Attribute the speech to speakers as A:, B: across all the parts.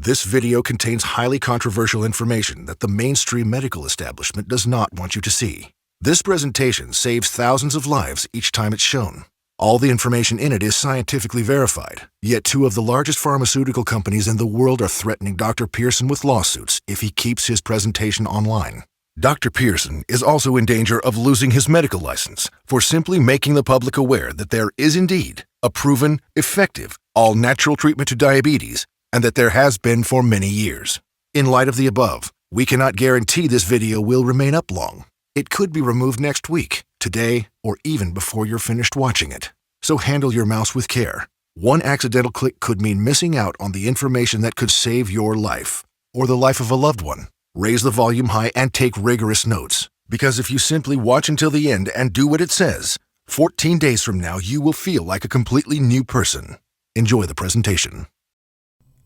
A: This video contains highly controversial information that the mainstream medical establishment does not want you to see. This presentation saves thousands of lives each time it's shown. All the information in it is scientifically verified, yet two of the largest pharmaceutical companies in the world are threatening Dr. Pearson with lawsuits if he keeps his presentation online. Dr. Pearson is also in danger of losing his medical license for simply making the public aware that there is indeed a proven, effective, all-natural treatment to diabetes, and that there has been for many years. In light of the above, we cannot guarantee this video will remain up long. It could be removed next week, today, or even before you're finished watching it. So handle your mouse with care. One accidental click could mean missing out on the information that could save your life, or the life of a loved one. Raise the volume high and take rigorous notes, because if you simply watch until the end and do what it says, 14 days from now you will feel like a completely new person. Enjoy the presentation.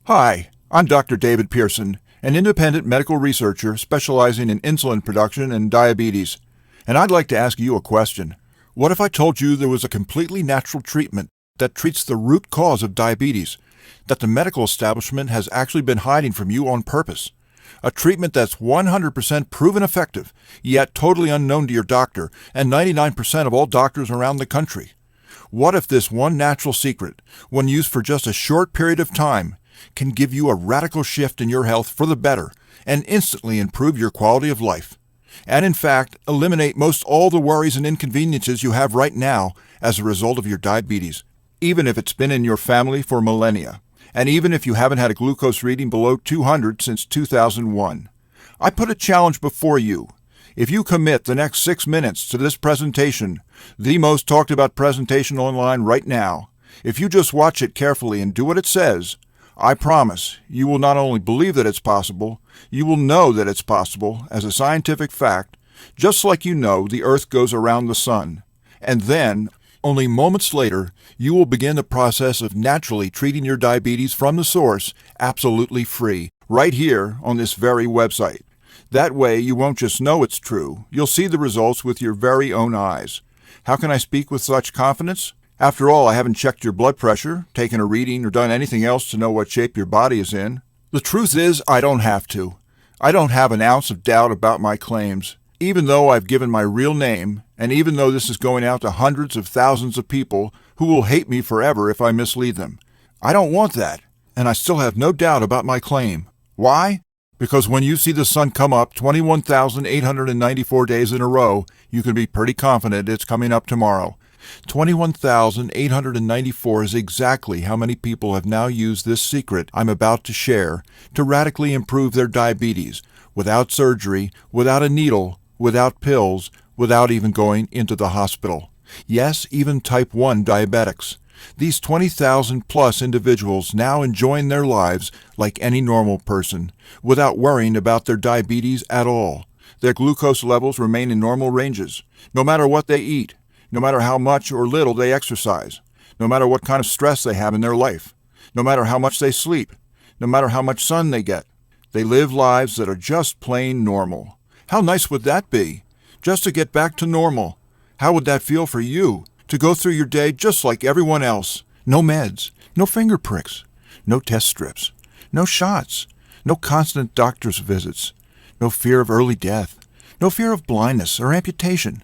B: Hi, I'm Dr. David Pearson, an independent medical researcher specializing in insulin production and diabetes, and I'd like to ask you a question. What if I told you there was a completely natural treatment that treats the root cause of diabetes, that the medical establishment has actually been hiding from you on purpose? A treatment that's 100% proven effective, yet totally unknown to your doctor and 99% of all doctors around the country. What if this one natural secret, when used for just a short period of time, can give you a radical shift in your health for the better and instantly improve your quality of life? And in fact, eliminate most all the worries and inconveniences you have right now as a result of your diabetes, even if it's been in your family for millennia. And even if you haven't had a glucose reading below 200 since 2001. I put a challenge before you. If you commit the next 6 minutes to this presentation, the most talked about presentation online right now, if you just watch it carefully and do what it says, I promise you will not only believe that it's possible, you will know that it's possible as a scientific fact, just like you know the Earth goes around the sun. And then, only moments later, you will begin the process of naturally treating your diabetes from the source, absolutely free, right here on this very website. That way, you won't just know it's true, you'll see the results with your very own eyes. How can I speak with such confidence? After all, I haven't checked your blood pressure, taken a reading, or done anything else to know what shape your body is in. The truth is, I don't have to. I don't have an ounce of doubt about my claims. Even though I've given my real name, and even though this is going out to hundreds of thousands of people who will hate me forever if I mislead them. I don't want that, and I still have no doubt about my claim. Why? Because when you see the sun come up 21,894 days in a row, you can be pretty confident it's coming up tomorrow. 21,894 is exactly how many people have now used this secret I'm about to share to radically improve their diabetes, without surgery, without a needle, without pills, without even going into the hospital. Yes, even type 1 diabetics. These 20,000 plus individuals now enjoying their lives like any normal person, without worrying about their diabetes at all. Their glucose levels remain in normal ranges, no matter what they eat, no matter how much or little they exercise, no matter what kind of stress they have in their life, no matter how much they sleep, no matter how much sun they get. They live lives that are just plain normal. How nice would that be? Just to get back to normal. How would that feel for you? To go through your day just like everyone else. No meds, no finger pricks, no test strips, no shots, no constant doctor's visits, no fear of early death, no fear of blindness or amputation.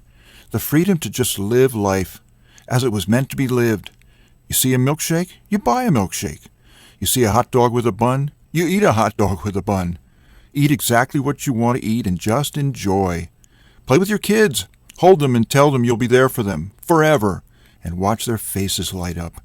B: The freedom to just live life as it was meant to be lived. You see a milkshake? You buy a milkshake. You see a hot dog with a bun? You eat a hot dog with a bun. Eat exactly what you want to eat and just enjoy. Play with your kids. Hold them and tell them you'll be there for them forever, and watch their faces light up.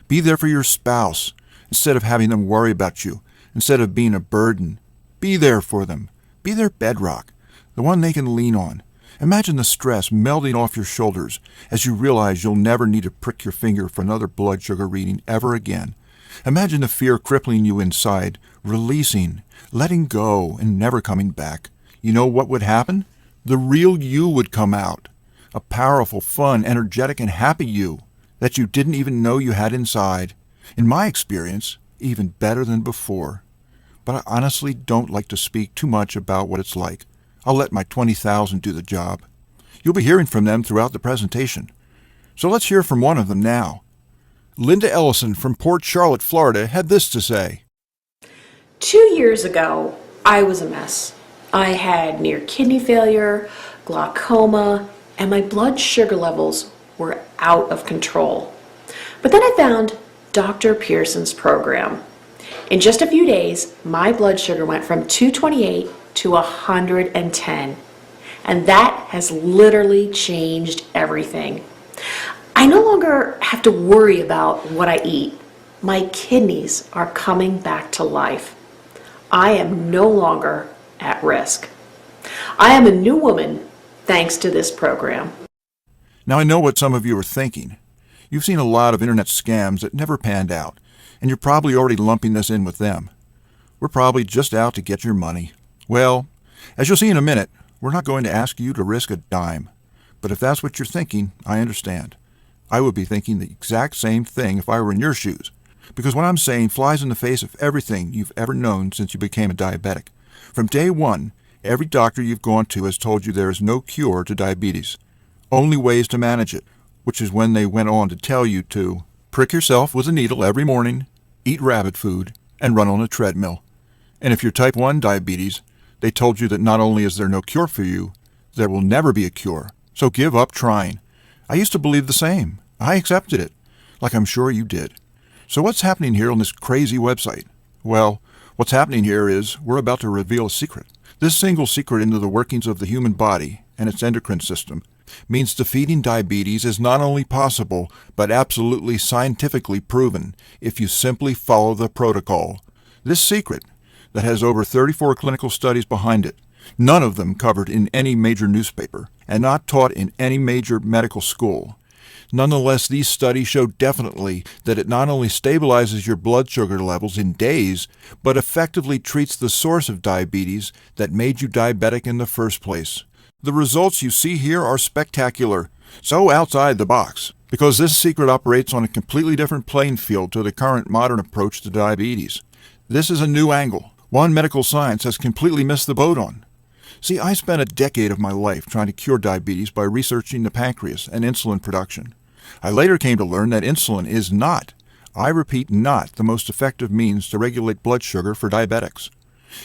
B: Be there for your spouse instead of having them worry about you, instead of being a burden. Be there for them. Be their bedrock, the one they can lean on. Imagine the stress melting off your shoulders as you realize you'll never need to prick your finger for another blood sugar reading ever again. Imagine the fear crippling you inside, releasing, letting go, and never coming back. You know what would happen? The real you would come out. A powerful, fun, energetic, and happy you that you didn't even know you had inside. In my experience, even better than before. But I honestly don't like to speak too much about what it's like. I'll let my 20,000 do the job. You'll be hearing from them throughout the presentation. So let's hear from one of them now. Linda Ellison from Port Charlotte, Florida, had this to say.
C: 2 years ago, I was a mess. I had near kidney failure, glaucoma, and my blood sugar levels were out of control. But then I found Dr. Pearson's program. In just a few days, my blood sugar went from 228 to 110. And that has literally changed everything. I no longer have to worry about what I eat. My kidneys are coming back to life. I am no longer at risk. I am a new woman thanks to this program.
B: Now I know what some of you are thinking. You've seen a lot of internet scams that never panned out, and you're probably already lumping this in with them. We're probably just out to get your money. Well, as you'll see in a minute, we're not going to ask you to risk a dime. But if that's what you're thinking, I understand. I would be thinking the exact same thing if I were in your shoes, because what I'm saying flies in the face of everything you've ever known since you became a diabetic. From day one, every doctor you've gone to has told you there is no cure to diabetes, only ways to manage it, which is when they went on to tell you to prick yourself with a needle every morning, eat rabbit food, and run on a treadmill. And if you're type 1 diabetes, they told you that not only is there no cure for you, there will never be a cure, so give up trying. I used to believe the same. I accepted it, like I'm sure you did. So what's happening here on this crazy website? Well, what's happening here is we're about to reveal a secret. This single secret into the workings of the human body and its endocrine system means defeating diabetes is not only possible, but absolutely scientifically proven if you simply follow the protocol. This secret, that has over 34 clinical studies behind it, none of them covered in any major newspaper, and not taught in any major medical school. Nonetheless, these studies show definitely that it not only stabilizes your blood sugar levels in days, but effectively treats the source of diabetes that made you diabetic in the first place. The results you see here are spectacular, so outside the box, because this secret operates on a completely different playing field to the current modern approach to diabetes. This is a new angle, one medical science has completely missed the boat on. See, I spent a decade of my life trying to cure diabetes by researching the pancreas and insulin production. I later came to learn that insulin is not, I repeat not, the most effective means to regulate blood sugar for diabetics.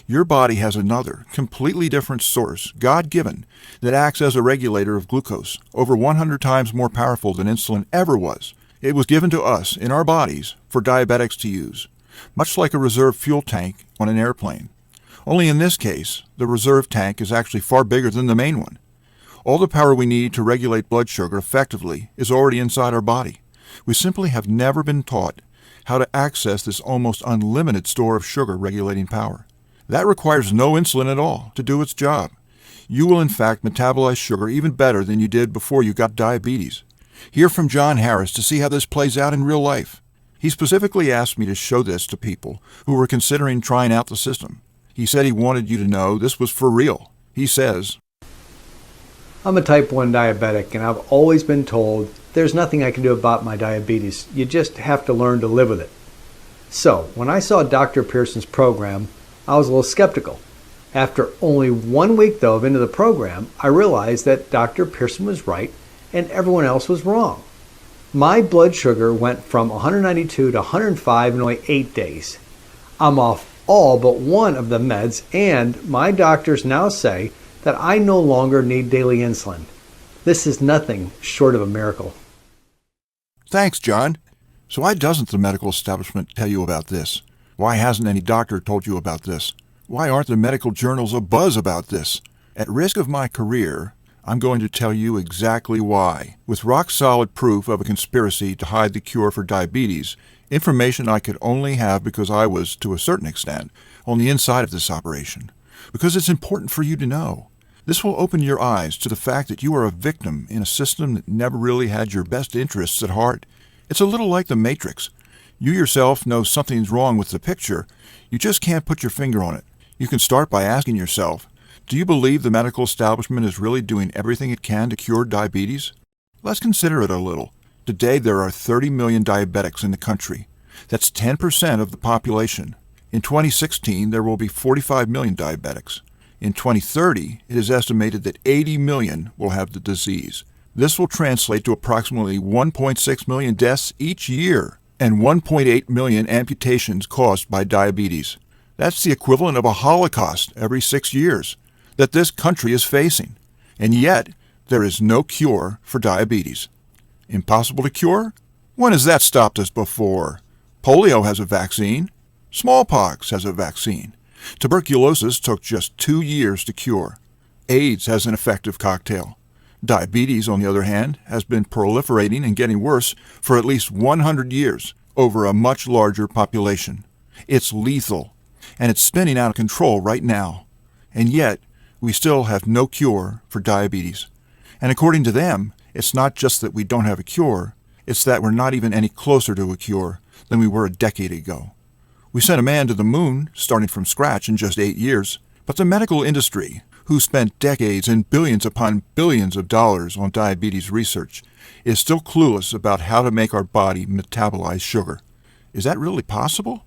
B: Your body has another, completely different source, God-given, that acts as a regulator of glucose, over 100 times more powerful than insulin ever was. It was given to us, in our bodies, for diabetics to use, much like a reserve fuel tank on an airplane. Only in this case, the reserve tank is actually far bigger than the main one. All the power we need to regulate blood sugar effectively is already inside our body. We simply have never been taught how to access this almost unlimited store of sugar regulating power. That requires no insulin at all to do its job. You will in fact metabolize sugar even better than you did before you got diabetes. Hear from John Harris to see how this plays out in real life. He specifically asked me to show this to people who were considering trying out the system. He said he wanted you to know this was for real. He says,
D: I'm a type 1 diabetic, and I've always been told there's nothing I can do about my diabetes. You just have to learn to live with it. So, when I saw Dr. Pearson's program, I was a little skeptical. After only 1 week, though, into the program, I realized that Dr. Pearson was right and everyone else was wrong. My blood sugar went from 192 to 105 in only 8 days. I'm off all but one of the meds, and my doctors now say that I no longer need daily insulin. This is nothing short of a miracle.
B: Thanks, John. So why doesn't the medical establishment tell you about this? Why hasn't any doctor told you about this? Why aren't the medical journals abuzz about this? At risk of my career, I'm going to tell you exactly why. With rock-solid proof of a conspiracy to hide the cure for diabetes, information I could only have because I was, to a certain extent, on the inside of this operation. Because it's important for you to know. This will open your eyes to the fact that you are a victim in a system that never really had your best interests at heart. It's a little like the Matrix. You yourself know something's wrong with the picture. You just can't put your finger on it. You can start by asking yourself, do you believe the medical establishment is really doing everything it can to cure diabetes? Let's consider it a little. Today there are 30 million diabetics in the country. That's 10% of the population. In 2016, there will be 45 million diabetics. In 2030, it is estimated that 80 million will have the disease. This will translate to approximately 1.6 million deaths each year and 1.8 million amputations caused by diabetes. That's the equivalent of a Holocaust every 6 years that this country is facing. And yet, there is no cure for diabetes. Impossible to cure? When has that stopped us before? Polio has a vaccine. Smallpox has a vaccine. Tuberculosis took just 2 years to cure. AIDS has an effective cocktail. Diabetes, on the other hand, has been proliferating and getting worse for at least 100 years over a much larger population. It's lethal, and it's spinning out of control right now. And yet, we still have no cure for diabetes. And according to them, it's not just that we don't have a cure, it's that we're not even any closer to a cure than we were a decade ago. We sent a man to the moon, starting from scratch in just 8 years, but the medical industry, who spent decades and billions upon billions of dollars on diabetes research, is still clueless about how to make our body metabolize sugar. Is that really possible?